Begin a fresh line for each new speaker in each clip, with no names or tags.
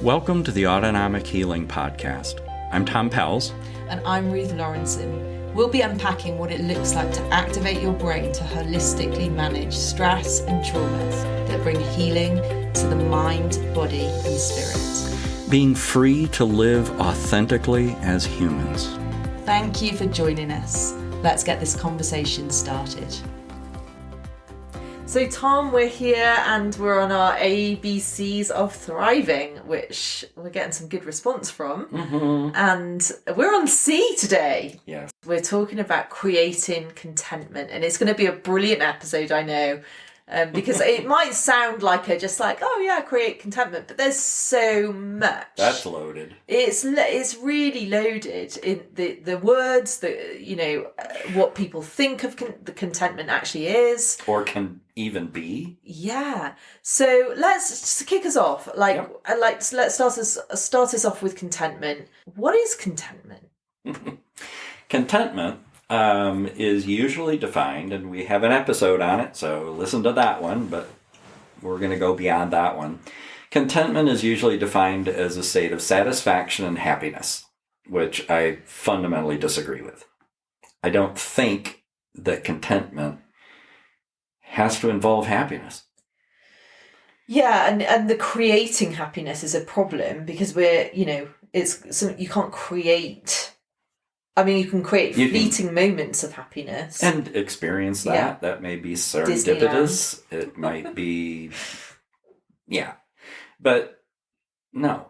Welcome to the Autonomic Healing Podcast. I'm Tom Pals.
And I'm Ruth Lorensson. We'll be unpacking what it looks like to activate your brain to holistically manage stress and traumas that bring healing to the mind, body, and spirit.
Being free to live authentically as humans.
Thank you for joining us. Let's get this conversation started. So Tom, we're here and we're on our ABCs of thriving, which we're getting some good response from. Mm-hmm. And we're on C today.
Yes.
We're talking about creating contentment, and it's going to be a brilliant episode, I know, because it might sound like create contentment, but there's so much.
That's loaded.
It's really loaded in the words that what people think of the contentment actually is,
or can even be.
Yeah. So let's just kick us off. Let's start us off with contentment. What is contentment?
Contentment is usually defined, and we have an episode on it, so listen to that one, but we're going to go beyond that one. Contentment is usually defined as a state of satisfaction and happiness, which I fundamentally disagree with. I don't think that contentment has to involve happiness.
Yeah, and the creating happiness is a problem because it's something you can't create. I mean, you can create fleeting moments of happiness.
And experience that. Yeah. That may be serendipitous. Disneyland. It might be... Yeah. But no.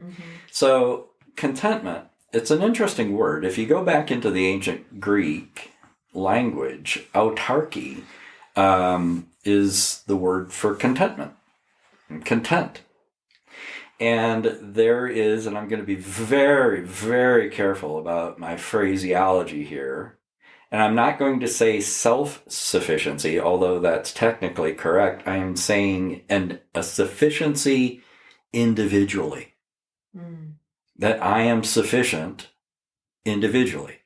Mm-hmm. So, contentment, it's an interesting word. If you go back into the ancient Greek language, autarky is the word for contentment. Content. And there is, and I'm going to be very, very careful about my phraseology here, and I'm not going to say self-sufficiency, although that's technically correct. I am saying a sufficiency individually. Mm. That I am sufficient individually.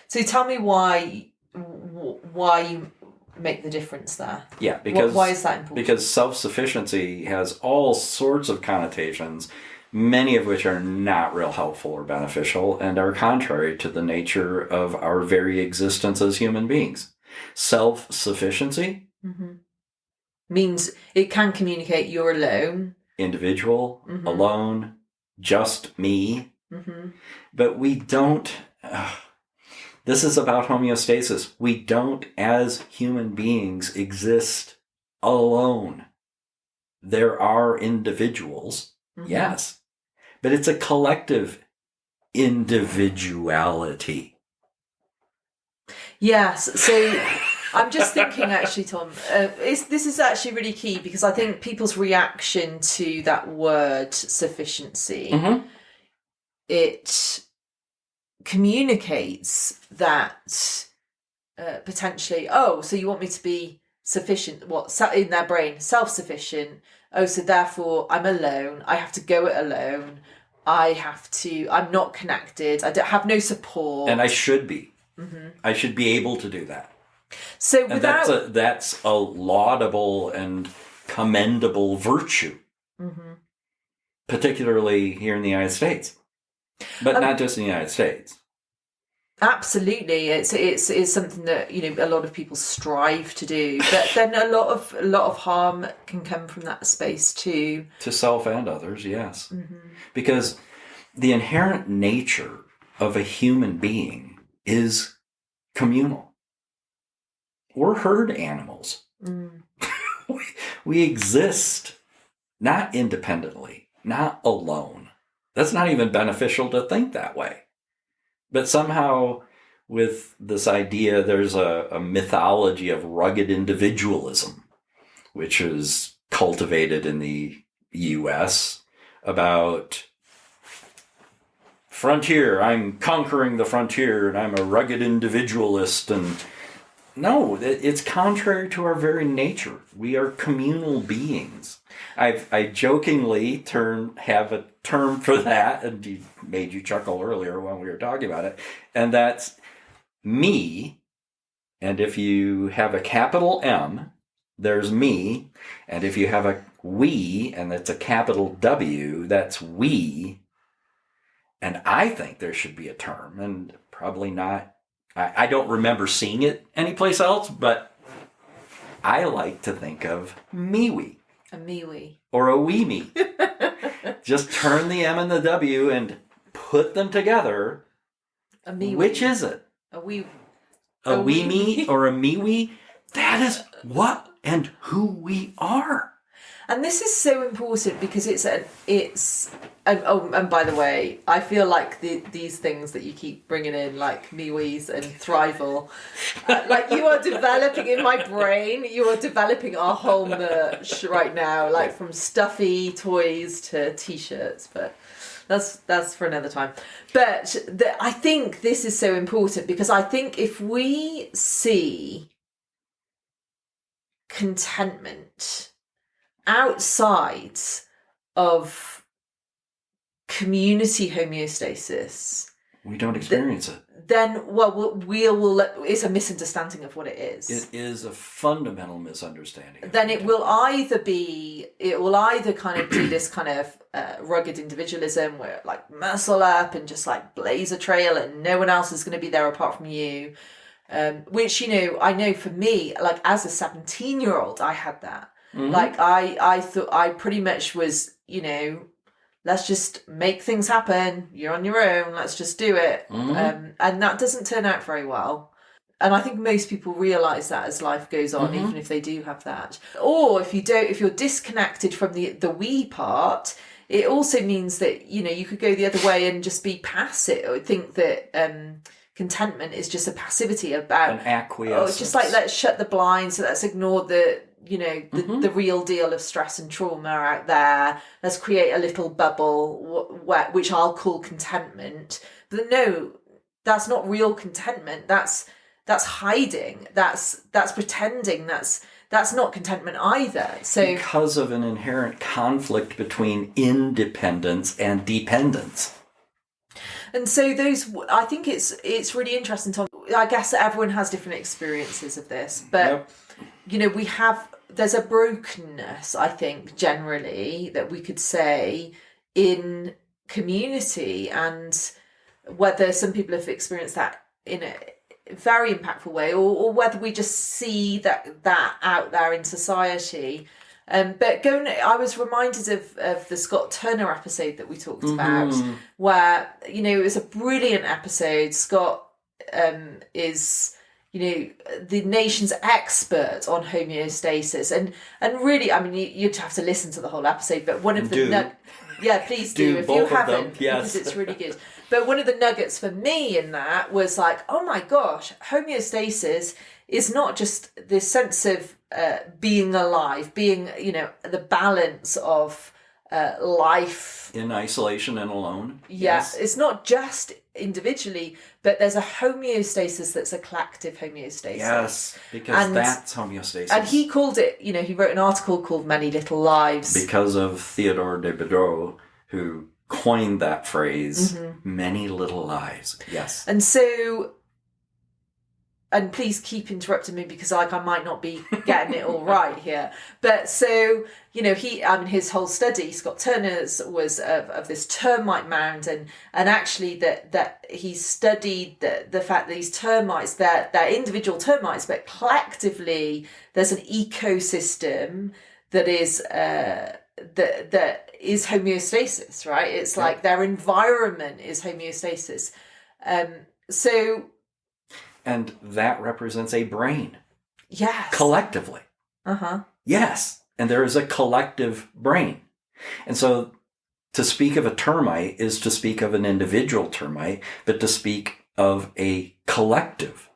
So tell me why you make the difference there.
Yeah, because
why is that important?
Because self-sufficiency has all sorts of connotations, many of which are not real helpful or beneficial and are contrary to the nature of our very existence as human beings. Self-sufficiency
means it can communicate you're alone.
Individual, alone, just me. But we don't... This is about homeostasis. We don't, as human beings, exist alone. There are individuals, yes, but it's a collective individuality.
Yes, so I'm just thinking, actually, Tom, this is actually really key because I think people's reaction to that word sufficiency, it communicates that potentially, so you want me to be sufficient, in their brain, self-sufficient, so therefore I'm alone, I have to go it alone, I'm not connected, I don't have no support.
And I should be. I should be able to do that.
So
that's a laudable and commendable virtue, particularly here in the United States. But not just in the United States.
Absolutely, it's something that a lot of people strive to do, but then a lot of harm can come from that space too.
To self and others, yes, because the inherent nature of a human being is communal. We're herd animals. We exist not independently, not alone. That's not even beneficial to think that way. But somehow with this idea, there's a mythology of rugged individualism, which is cultivated in the U.S. about frontier. I'm conquering the frontier and I'm a rugged individualist. And no, it's contrary to our very nature. We are communal beings. I jokingly have a term for that, and made you chuckle earlier when we were talking about it, and that's me. And if you have a capital M, there's me, and if you have we, and it's a capital W, that's we. And I think there should be a term, and probably not. I don't remember seeing it anyplace else, but I like to think of me-we.
A me-we.
Or a we-me. Just turn the M and the W and put them together.
A me-we.
Which is it?
A we.
A we-me or a me-we? That is what and who we are.
And this is so important because and by the way, I feel like these things that you keep bringing in, like MeWe's and Thrival, like you are developing in my brain, you are developing our whole merch right now, like from stuffy toys to t-shirts, but that's for another time. But I think this is so important because I think if we see contentment outside of community homeostasis,
we don't experience it.
Then, it's a misunderstanding of what it is.
It is a fundamental misunderstanding.
Then it will either kind of do this kind of rugged individualism where like muscle up and just like blaze a trail and no one else is going to be there apart from you. Which, I know for me, like as a 17-year-old, I had that. Mm-hmm. Like I thought I pretty much was, let's just make things happen. You're on your own. Let's just do it. Mm-hmm. And that doesn't turn out very well. And I think most people realise that as life goes on, mm-hmm. even if they do have that. Or if you're disconnected from the we part, it also means that, you could go the other way and just be passive or think that contentment is just a passivity about
an acquiescence.
Oh, just like let's shut the blinds, let's ignore the
mm-hmm.
the real deal of stress and trauma out there. Let's create a little bubble which I'll call contentment. But no, that's not real contentment. That's hiding. That's pretending. That's not contentment either. So
because of an inherent conflict between independence and dependence.
And so I think it's really interesting, Tom. I guess everyone has different experiences of this, but there's a brokenness, I think, generally that we could say in community, and whether some people have experienced that in a very impactful way, or whether we just see that out there in society. But I was reminded of the Scott Turner episode that we talked
mm-hmm.
about, where, it was a brilliant episode. Scott is, the nation's expert on homeostasis. And really, I mean, you'd have to listen to the whole episode, but one of the... please do if you haven't,
yes.
Because it's really good. But one of the nuggets for me in that was like, oh my gosh, homeostasis is not just this sense of being alive, being, the balance of life.
In isolation and alone.
Yeah,
yes.
It's not just individually, but there's a homeostasis that's a collective homeostasis.
Yes, because that's homeostasis.
And he called it, he wrote an article called Many Little Lives.
Because of Theodore de Diderot, who coined that phrase,
mm-hmm.
many little lives. Yes.
And so... And please keep interrupting me because I might not be getting it all right here. But so, his whole study, Scott Turner's, was of this termite mound, and actually that he studied the fact that these termites, they're individual termites, but collectively there's an ecosystem that is that is homeostasis, right? It's like their environment is homeostasis.
And that represents a brain.
Yes.
Collectively.
Uh-huh.
Yes. And there is a collective brain. And so to speak of a termite is to speak of an individual termite, but to speak of a collective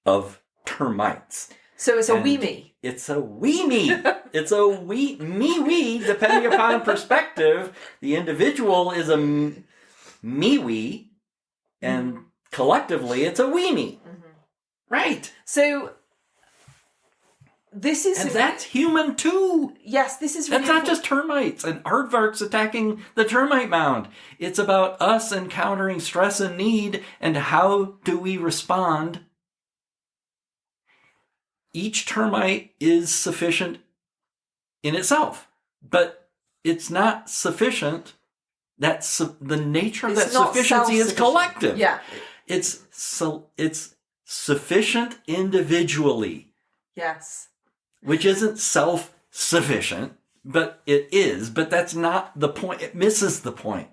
of termites.
So it's a we-me.
It's a we-me. It's a me-we, depending upon perspective. The individual is a me-we, and mm-hmm. collectively it's a we-me. Mm-hmm. Right.
So this is...
And that's human too.
Yes, this is really...
That's not just termites and aardvarks attacking the termite mound. It's about us encountering stress and need, and how do we respond. Each termite is sufficient in itself. but it's not sufficient. That's the nature of that
not
sufficiency is collective.
Yeah.
It's sufficient individually.
Yes.
Which isn't self-sufficient, but it is. But that's not the point. It misses the point.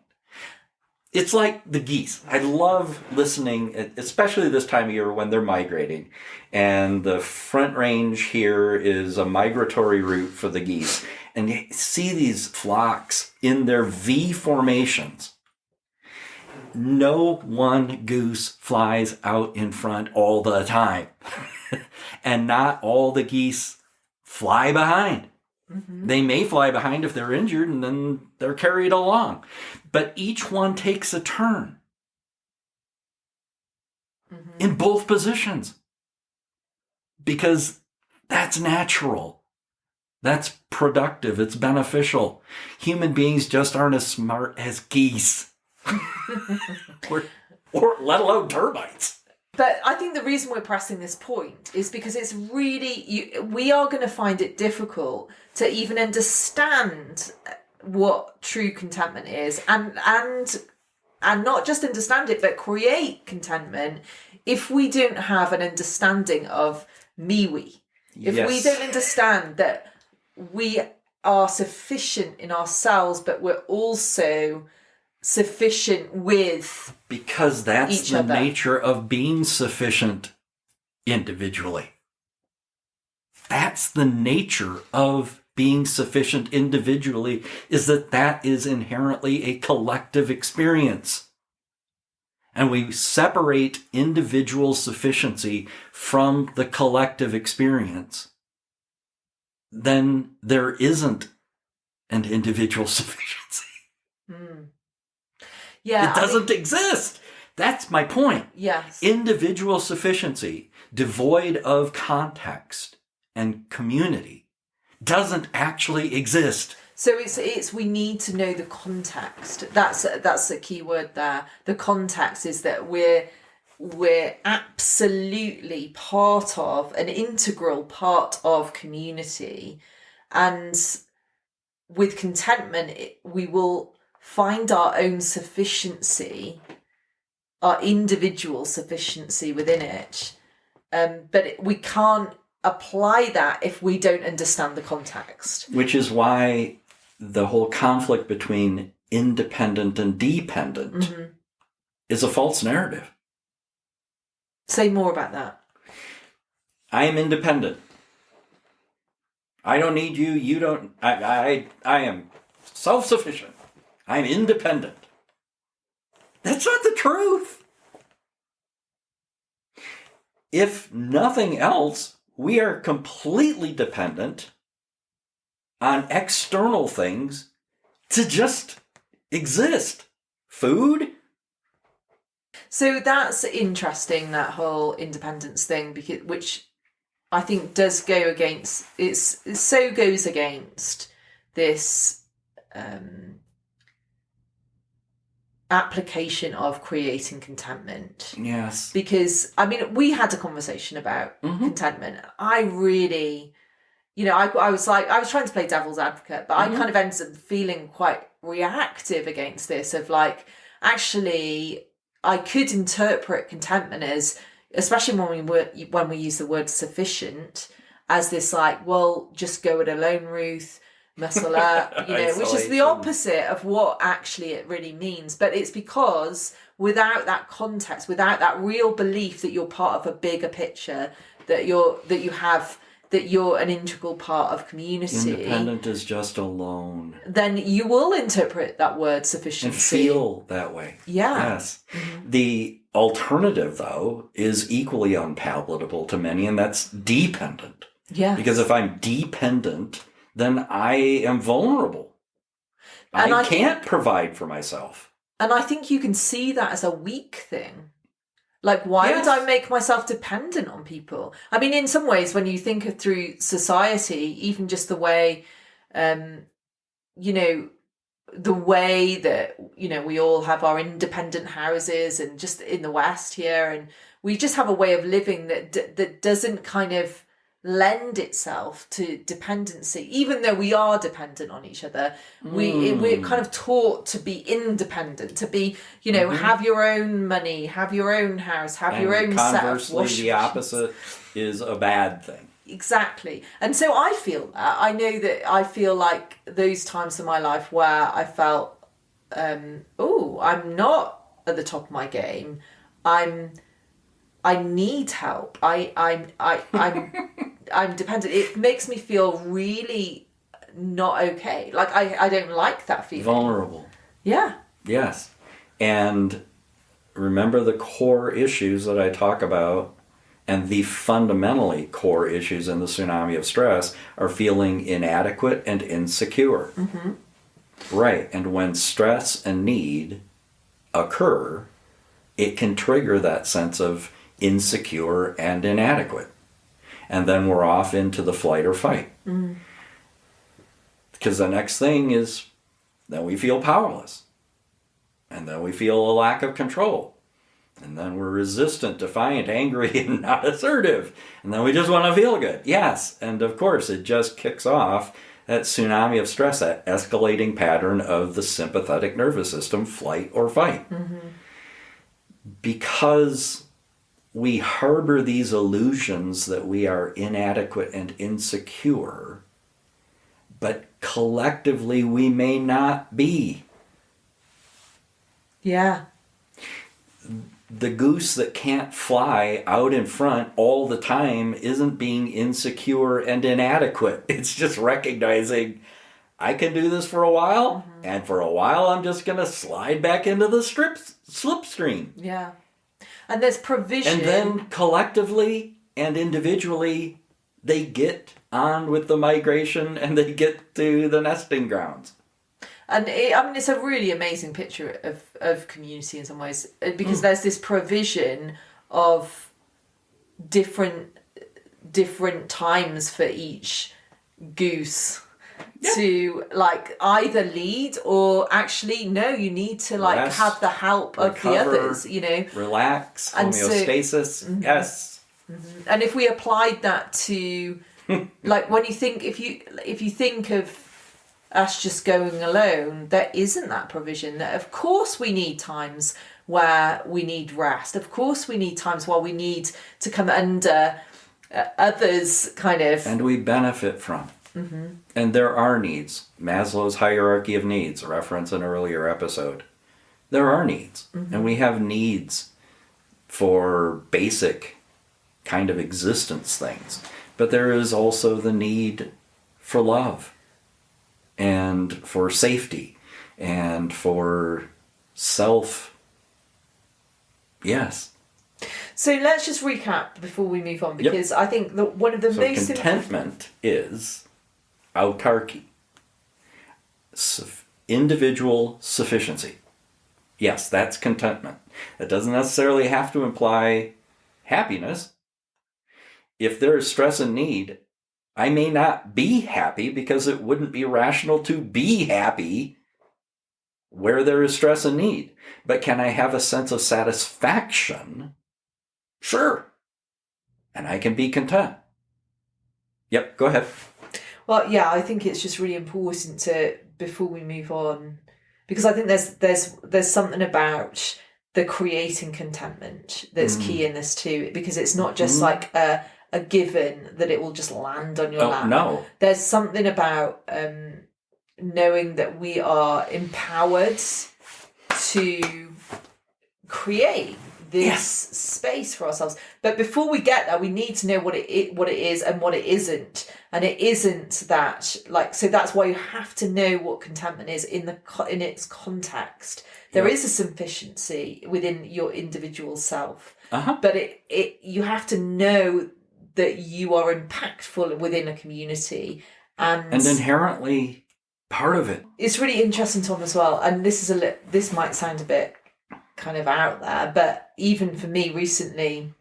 It's like the geese. I love listening, especially this time of year when they're migrating. And the Front Range here is a migratory route for the geese. And you see these flocks in their V formations. No one goose flies out in front all the time. And not all the geese fly behind. Mm-hmm. They may fly behind if they're injured and then they're carried along. But each one takes a turn in both positions. Because that's natural. That's productive. It's beneficial. Human beings just aren't as smart as geese. or let alone termites.
But I think the reason we're pressing this point is because it's really, we are going to find it difficult to even understand what true contentment is and not just understand it, but create contentment if we don't have an understanding of me-we. If we don't understand that we are sufficient in ourselves, but we're also sufficient with
because that's the nature of being sufficient individually. That's the nature of being sufficient individually, is that is inherently a collective experience. And we separate individual sufficiency from the collective experience, then there isn't an individual sufficiency.
Yeah,
it doesn't exist. That's my point.
Yes.
Individual sufficiency, devoid of context and community, doesn't actually exist.
So it's we need to know the context. That's a key word there. The context is that we're absolutely part of, an integral part of community, and with contentment we will find our own sufficiency, our individual sufficiency within it, but we can't apply that if we don't understand the context.
Which is why the whole conflict between independent and dependent is a false narrative.
Say more about that.
I am independent. I don't need you. You don't. I am self-sufficient. I'm independent. That's not the truth. If nothing else, we are completely dependent on external things to just exist. Food.
So that's interesting, that whole independence thing, which I think does go against, it so goes against this application of creating contentment.
Yes.
Because, I mean, we had a conversation about contentment. I really, I was trying to play devil's advocate, but I kind of ended up feeling quite reactive against this, of like, actually, I could interpret contentment as, especially when we use the word sufficient, as this like, well, just go it alone, Ruth, muscle up, which is the opposite of what actually it really means. But it's because without that context, without that real belief that you're part of a bigger picture, that you're an integral part of community.
Independent is just alone.
Then you will interpret that word sufficiency.
And feel that way.
Yeah.
Yes. The alternative, though, is equally unpalatable to many, and that's dependent.
Yeah.
Because if I'm dependent, then I am vulnerable. And I can't provide for myself.
And I think you can see that as a weak thing. Like, why would I make myself dependent on people? I mean, in some ways, when you think of through society, even just the way, the way that, we all have our independent houses, and just in the West here, and we just have a way of living that doesn't kind of lend itself to dependency, even though we are dependent on each other. We're kind of taught to be independent, to be, have your own money, have your own house, have your own set of
conversely,
washing
the
machines.
opposite is a bad thing.
Exactly. And so I feel that. I know that I feel like those times in my life where I felt, I'm not at the top of my game. I need help. I'm dependent. It makes me feel really not okay. Like I don't like that feeling.
Vulnerable.
Yeah.
Yes. And remember the core issues that I talk about, and the fundamentally core issues in the tsunami of stress are feeling inadequate and insecure.
Mm-hmm.
Right. And when stress and need occur, it can trigger that sense of insecure and inadequate. And then we're off into the flight or fight.
Mm.
Because the next thing is, then we feel powerless. And then we feel a lack of control. And then we're resistant, defiant, angry, and not assertive. And then we just want to feel good. Yes. And of course, it just kicks off that tsunami of stress, that escalating pattern of the sympathetic nervous system, flight or fight.
Mm-hmm.
Because we harbor these illusions that we are inadequate and insecure, but collectively we may not be.
Yeah.
The goose that can't fly out in front all the time isn't being insecure and inadequate. It's just recognizing, I can do this for a while, and for a while I'm just going to slide back into the slipstream.
Yeah. And there's provision.
And then collectively and individually, they get on with the migration and they get to the nesting grounds.
And it's a really amazing picture of community in some ways, because there's this provision of different times for each goose to like either lead or actually no, you need to like
rest,
have the help of the others,
relax,
and
homeostasis. Yes.
Mm-hmm. And if we applied that to like when you think if you think of us just going alone, there isn't that provision. That of course we need times where we need rest. Of course we need times where we need to come under others kind of.
And we benefit from. Mm-hmm. And there are needs. Maslow's hierarchy of needs, a reference in an earlier episode. There are needs. Mm-hmm. And we have needs for basic kind of existence things. But there is also the need for love. And for safety, and for self. Yes.
So let's just recap before we move on, because I think that one of the most
contentment is autarky, individual sufficiency. Yes, that's contentment. That doesn't necessarily have to imply happiness. If there is stress and need, I may not be happy because it wouldn't be rational to be happy where there is stress and need. But can I have a sense of satisfaction? Sure. And I can be content. Yep, go ahead.
Well, yeah, I think it's just really important to, before we move on, because I think there's something about the creating contentment that's key in this too, because it's not just like a given that it will just land on your lap.
No.
There's something about knowing that we are empowered to create this space for ourselves. But before we get there, we need to know what it is and what it isn't. And it isn't that, like, so that's why you have to know what contentment is in its context. There is a sufficiency within your individual self, but you have to know that you are impactful within a community and
inherently part of it.
It's really interesting, Tom, as well. And this might sound a bit kind of out there, but even for me recently,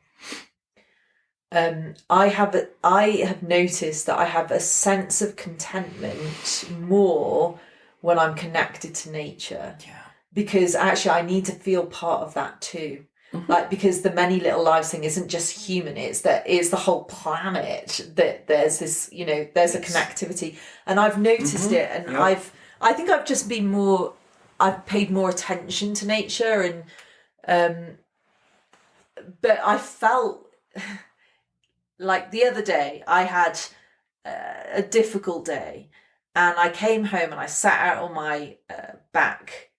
I have noticed that I have a sense of contentment more when I'm connected to nature. Yeah. Because actually I need to feel part of that too. Like, because the many little lives thing isn't just human, it's the whole planet, that there's this, there's a connectivity. And I've noticed it, and I think I've just been I've paid more attention to nature, and but I felt like the other day I had a difficult day, and I came home and I sat out on my back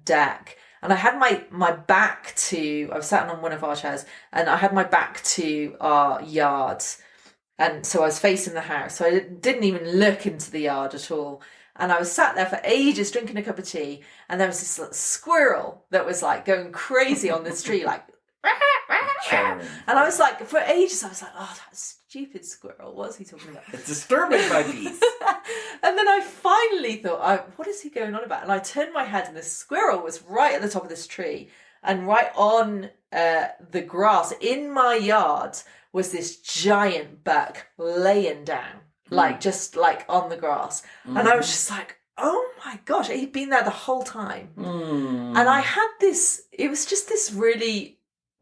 deck, and I had my back to, I was sat on one of our chairs, and I had my back to our yard, and so I was facing the house, so I didn't even look into the yard at all. And I was sat there for ages drinking a cup of tea, and there was this squirrel that was like going crazy on this tree, like, and I was like, for ages, I was like, oh, that stupid squirrel, what's he talking about?
It's disturbing my peace.
And then I finally thought, what is he going on about? And I turned my head, and the squirrel was right at the top of this tree, and right on the grass in my yard was this giant buck laying down. Like, just like on the grass. And I was just like, oh my gosh, he'd been there the whole time. And I had it was just this really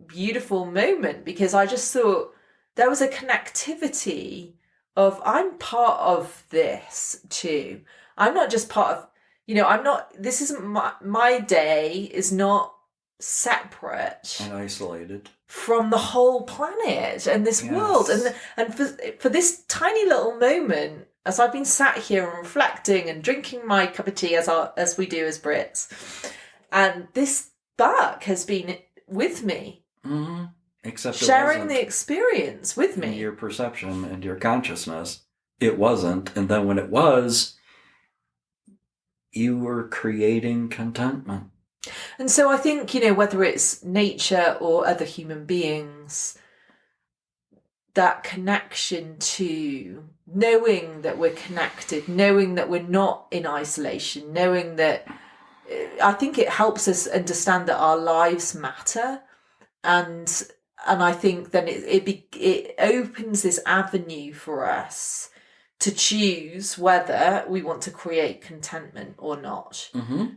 beautiful moment, because I just thought there was a connectivity of, I'm part of this too. I'm not just part of, I'm not, this isn't my day is not separate
and isolated
from the whole planet and this world, and for this tiny little moment, as I've been sat here and reflecting and drinking my cup of tea as we do as Brits, and this buck has been with me,
except
sharing the experience with me.
In your perception and your consciousness, it wasn't, and then when it was, you were creating contentment.
And so I think, whether it's nature or other human beings, that connection to knowing that we're connected, knowing that we're not in isolation, knowing that, I think it helps us understand that our lives matter. And I think then it opens this avenue for us to choose whether we want to create contentment or not.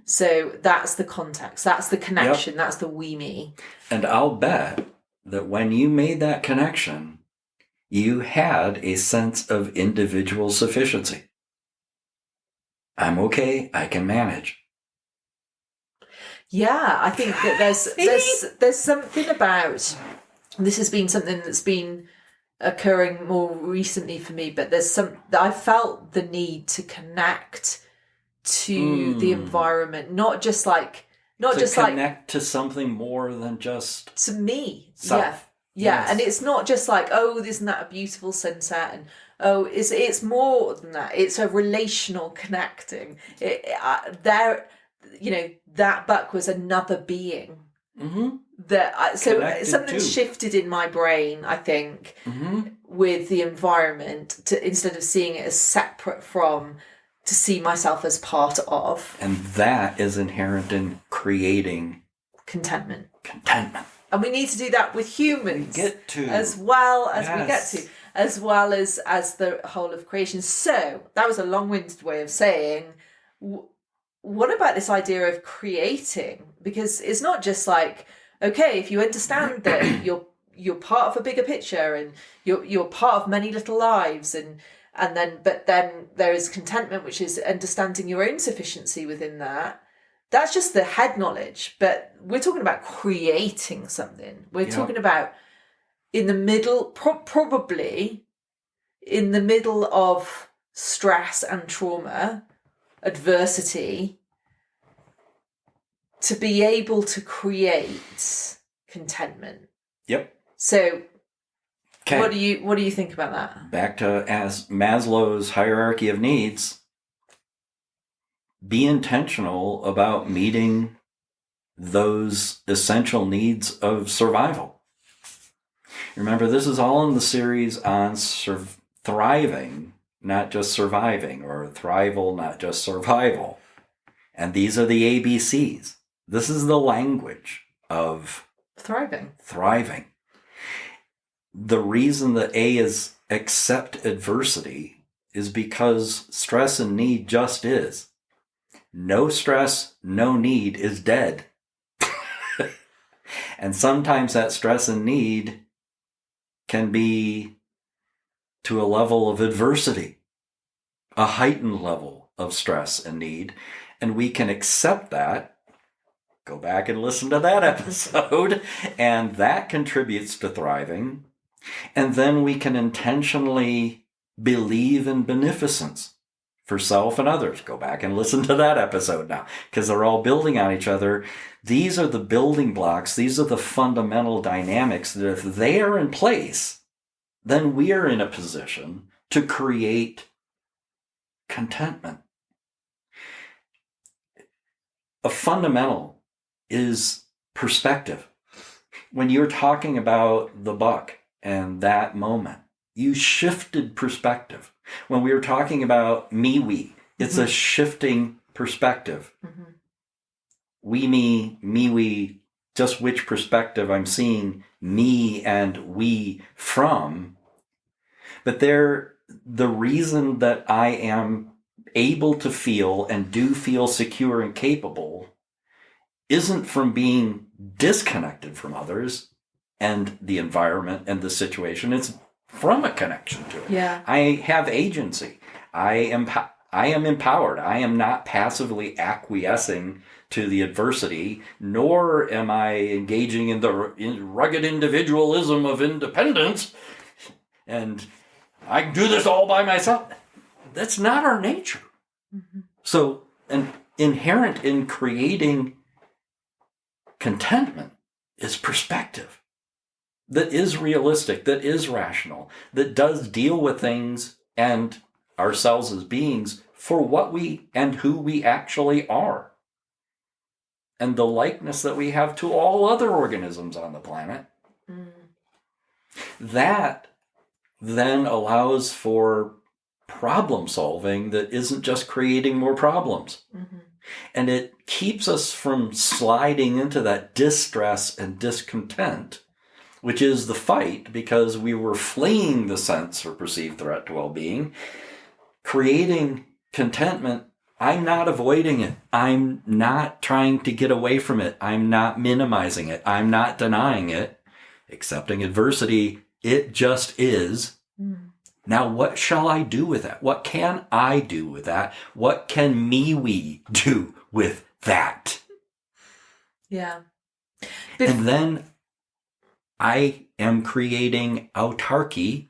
So that's the context, that's the connection, that's the we, me.
And I'll bet that when you made that connection, you had a sense of individual sufficiency. I'm okay, I can manage. Yeah,
I think that there's something about, this has been something that's been occurring more recently for me, but I felt the need to connect to the environment, not just connect
to something more than just
to me.
Self.
Yeah. And it's not just like, oh, isn't that a beautiful sunset? And oh, it's more than that. It's a relational connecting. That buck was another being. Something shifted in my brain, I think, with the environment, to, instead of seeing it as separate from, to see myself as part of.
And that is inherent in creating
contentment.
And
we need to do that with humans.
We get to.
As well as we get to. As well as the whole of creation. So, that was a long-winded way of saying, what about this idea of creating? Because it's not just like, okay, if you understand that you're part of a bigger picture, and you're part of many little lives, but then there is contentment, which is understanding your own sufficiency within that. That's just the head knowledge, but we're talking about creating something. We're talking about in the middle, probably in the middle of stress and trauma, adversity, to be able to create contentment.
Yep.
So, what do you think about that?
Back to as Maslow's hierarchy of needs. Be intentional about meeting those essential needs of survival. Remember, this is all in the series on thriving, not just surviving, or thrival, not just survival. And these are the ABCs. This is the language of
thriving.
The reason that A is accept adversity is because stress and need just is. No stress, no need is dead. And sometimes that stress and need can be to a level of adversity, a heightened level of stress and need. And we can accept that. Go back and listen to that episode. And that contributes to thriving. And then we can intentionally believe in beneficence for self and others. Go back and listen to that episode now, because they're all building on each other. These are the building blocks. These are the fundamental dynamics that if they are in place, then we are in a position to create contentment. A fundamental is perspective. When you're talking about the buck and that moment, you shifted perspective. When we were talking about me-we, it's a shifting perspective. We, just which perspective I'm seeing me and we from. But the reason that I am able to feel and do feel secure and capable isn't from being disconnected from others and the environment and the situation. It's from a connection to it.
Yeah.
I have agency. I am empowered. I am not passively acquiescing to the adversity, nor am I engaging in the rugged individualism of independence, and I can do this all by myself. That's not our nature. So, an inherent in creating contentment is perspective that is realistic, that is rational, that does deal with things and ourselves as beings for what we and who we actually are. And the likeness that we have to all other organisms on the planet. That then allows for problem solving that isn't just creating more problems. And it keeps us from sliding into that distress and discontent, which is the fight, because we were fleeing the sense or perceived threat to well-being. Creating contentment, I'm not avoiding it. I'm not trying to get away from it. I'm not minimizing it. I'm not denying it. Accepting adversity, it just is. Now, what shall I do with that? What can I do with that? What can we do with that?
Yeah.
And then I am creating autarky,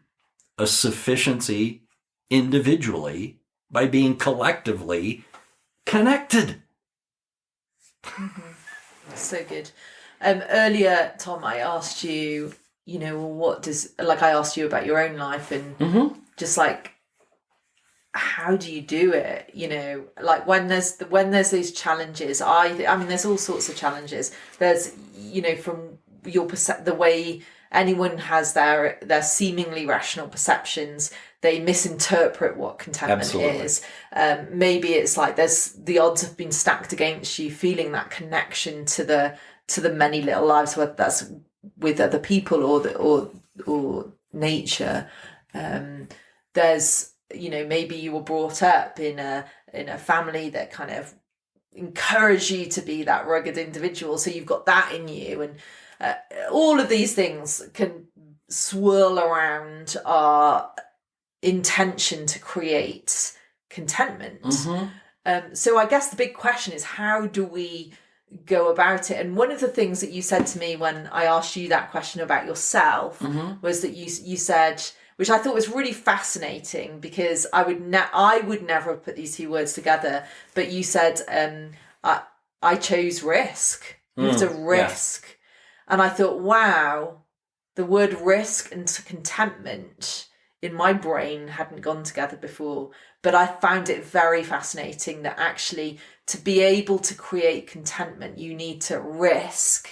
a sufficiency individually, by being collectively connected.
So good. Earlier, Tom, I asked you, I asked you about your own life and just like, how do you do it? Like when there's these challenges, I mean, there's all sorts of challenges. There's, from your the way anyone has their seemingly rational perceptions, they misinterpret what contentment is. Maybe it's like there's the odds have been stacked against you, feeling that connection to the many little lives, whether that's with other people or nature. There's, maybe you were brought up in a family that kind of encouraged you to be that rugged individual, so you've got that in you, and all of these things can swirl around our intention to create contentment. So I guess the big question is, how do we go about it? And one of the things that you said to me when I asked you that question about yourself was that you said, which I thought was really fascinating, because I would never have put these two words together, but you said, I chose risk. You have to risk. Yeah. And I thought, wow, the word risk and contentment in my brain hadn't gone together before, but I found it very fascinating that actually to be able to create contentment, you need to risk.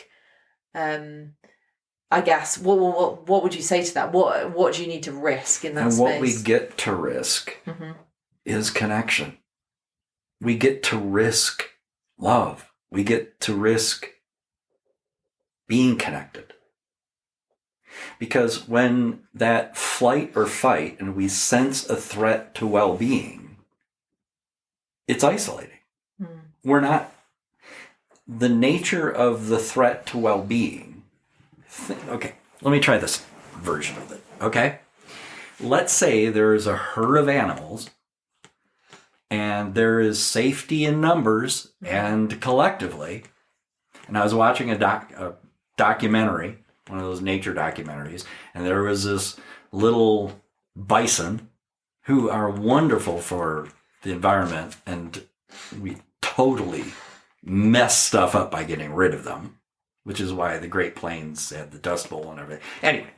I guess, what would you say to that? What do you need to risk in that space?
And what we get to risk is connection. We get to risk love. We get to risk being connected. Because when that flight or fight and we sense a threat to well-being, it's isolating. We're not, the nature of the threat to well-being. Okay, let me try this version of it, okay? Let's say there is a herd of animals and there is safety in numbers and collectively. And I was watching a documentary, one of those nature documentaries, and there was this little bison who are wonderful for the environment, and we totally mess stuff up by getting rid of them, which is why the Great Plains had the Dust Bowl and everything. Anyway,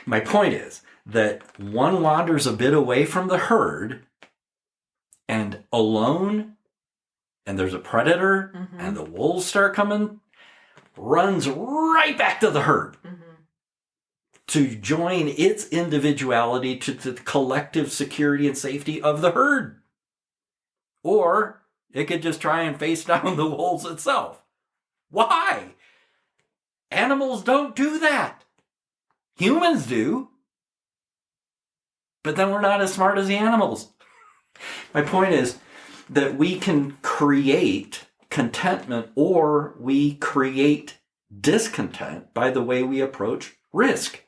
my point is that one wanders a bit away from the herd and alone, and there's a predator, and the wolves start coming, runs right back to the herd to join its individuality to the collective security and safety of the herd. Or it could just try and face down the wolves itself. Why? Animals don't do that. Humans do. But then we're not as smart as the animals. My point is that we can create contentment or we create discontent by the way we approach risk.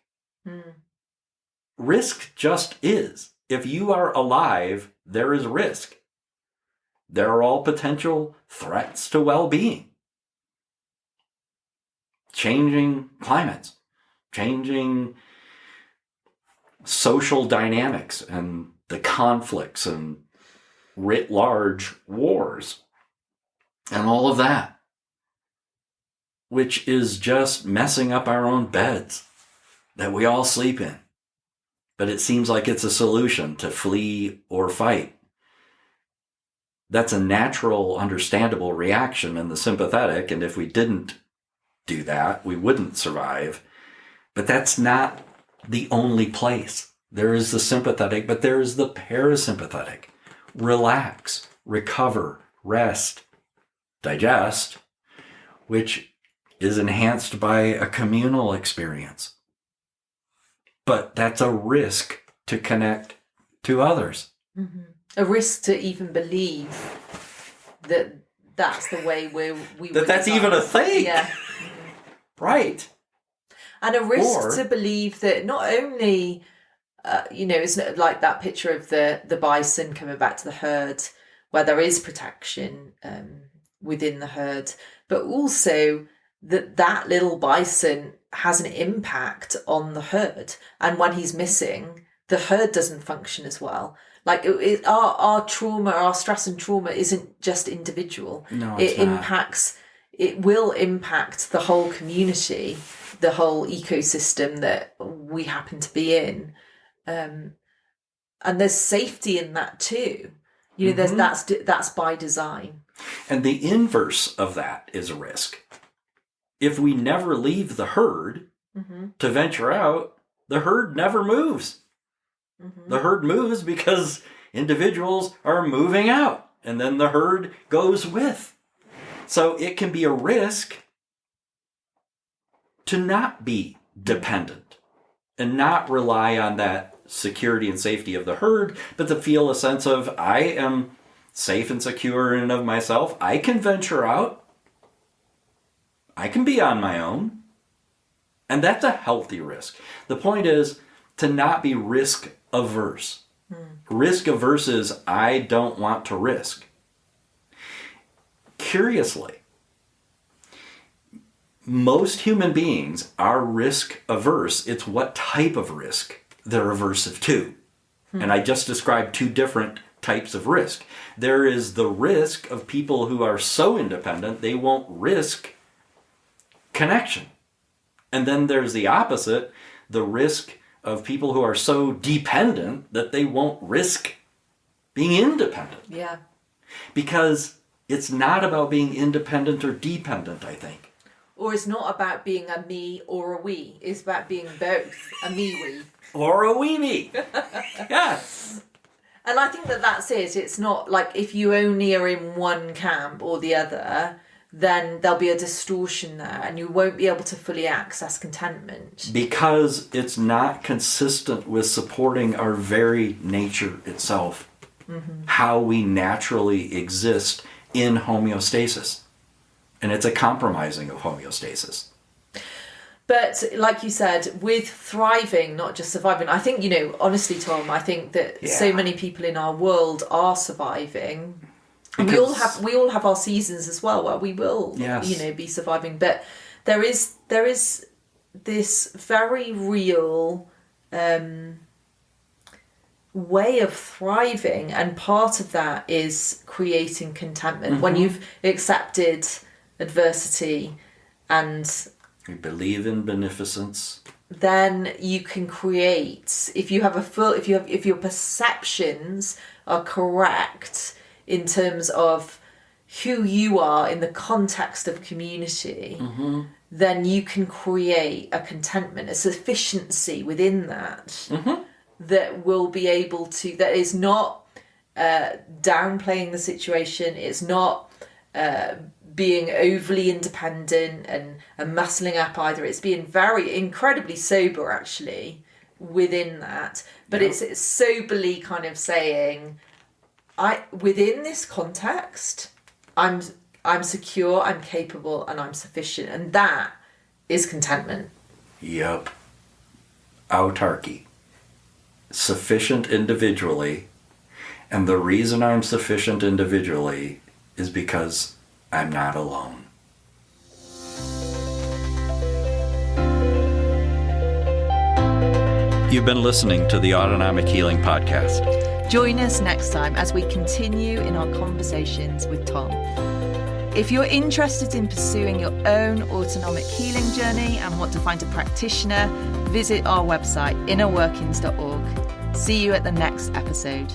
Risk just is. If you are alive, there is risk. There are all potential threats to well-being. Changing climates, changing social dynamics and the conflicts and writ large wars and all of that, which is just messing up our own beds that we all sleep in. But it seems like it's a solution to flee or fight. That's a natural, understandable reaction in the sympathetic, and if we didn't do that, we wouldn't survive. But that's not the only place. There is the sympathetic, but there is the parasympathetic. Relax, recover, rest, digest, which is enhanced by a communal experience. But that's a risk to connect to others.
A risk to even believe that that's the way
that's even a thing.
Yeah.
Right.
And a risk to believe that not only, it's like that picture of the bison coming back to the herd where there is protection within the herd, but also that little bison has an impact on the herd. And when he's missing, the herd doesn't function as well. Like our trauma, our stress and trauma isn't just individual.
No, it's not.
It will impact the whole community, the whole ecosystem that we happen to be in. And there's safety in that too. That's by design.
And the inverse of that is a risk. If we never leave the herd to venture out, the herd never moves. The herd moves because individuals are moving out, and then the herd goes with. So it can be a risk to not be dependent and not rely on that security and safety of the herd, but to feel a sense of, I am safe and secure in and of myself. I can venture out. I can be on my own. And that's a healthy risk. The point is to not be risk averse. Risk averse is, I don't want to risk. Curiously, most human beings are risk averse. It's what type of risk they're aversive to. And I just described two different types of risk. There is the risk of people who are so independent they won't risk connection. And then there's the opposite, the risk of people who are so dependent that they won't risk being independent.
Yeah.
Because it's not about being independent or dependent, I think.
Or it's not about being a me or a we. It's about being both a me-we.
Or a we-me. Yes.
And I think that's it. It's not like if you only are in one camp or the other, then there'll be a distortion there and you won't be able to fully access contentment.
Because it's not consistent with supporting our very nature itself. How we naturally exist in homeostasis. And it's a compromising of homeostasis.
But like you said, with thriving, not just surviving, I think, honestly, Tom, I think that so many people in our world are surviving. And we all have our seasons as well where we will, be surviving. But there is this very real way of thriving, and part of that is creating contentment. When you've accepted adversity and
we believe in beneficence,
then you can create, if your perceptions are correct in terms of who you are in the context of community, then you can create a contentment, a sufficiency within that, that will be able to, that is not downplaying the situation, it's not being overly independent and muscling up either. It's being very incredibly sober actually within that, but it's soberly kind of saying, within this context, I'm secure, I'm capable, and I'm sufficient, and that is contentment.
Yep. Autarky. Sufficient individually, and the reason I'm sufficient individually is because I'm not alone. You've been listening to the Autonomic Healing Podcast.
Join us next time as we continue in our conversations with Tom. If you're interested in pursuing your own autonomic healing journey and want to find a practitioner, visit our website, innerworkings.org. See you at the next episode.